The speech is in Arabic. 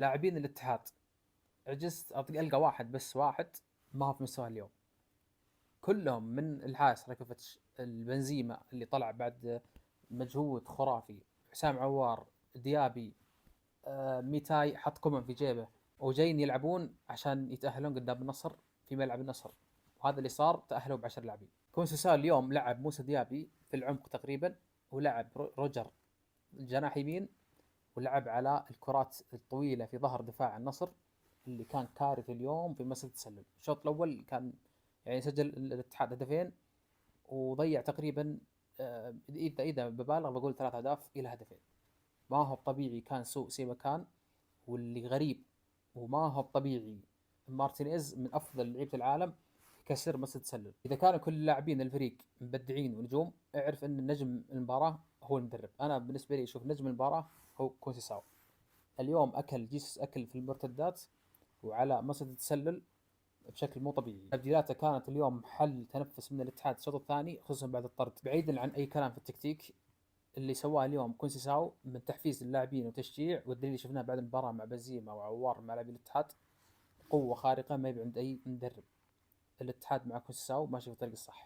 لاعبين الاتحاد عجزت القى واحد بس، واحد ما هو في مستوى اليوم. كلهم من الحارس راكوفيتش، البنزيما اللي طلع بعد مجهود خرافي، حسام عوار، ديابي، ميتاي حط كومان في جيبه، وجايين يلعبون عشان يتأهلون قدام النصر في ملعب النصر. وهذا اللي صار، تأهلوا ب10 لاعبين. كونسيساو اليوم لعب موسى ديابي في العمق تقريبا، ولعب روجر جناح يمين، ولعب على الكرات الطويلة في ظهر دفاع النصر اللي كان كارثي اليوم في مسألة التسلل. الشوط الأول كان يعني سجل الاتحاد هدفين، وضيع تقريبا إذا ببالغ بقول 3 أهداف إلى هدفين. ما هو طبيعي، كان سوء سي مكان. واللي غريب وما هو طبيعي، مارتينيز من افضل لعيبه العالم كسر مسد تسلل. اذا كانوا كل لاعبين الفريق مبدعين ونجوم، اعرف ان نجم المباراه هو المدرب. انا بالنسبه لي اشوف نجم المباراه هو كونسيساو. اليوم اكل جيسس، اكل في المرتدات وعلى مسد التسلل بشكل مو طبيعي. تبديلاته كانت اليوم حل تنفس من الاتحاد الشوط الثاني، خصوصا بعد الطرد. بعيدا عن اي كلام في التكتيك، اللي سواه اليوم كونسيساو من تحفيز اللاعبين وتشجيع، والدليل اللي شفناه بعد المباراه مع بنزيما وعوار مع لاعبين الاتحاد، قوه خارقه ما يبي عند اي مدرب. الاتحاد مع كونسيساو ماشي في الطريق الصح.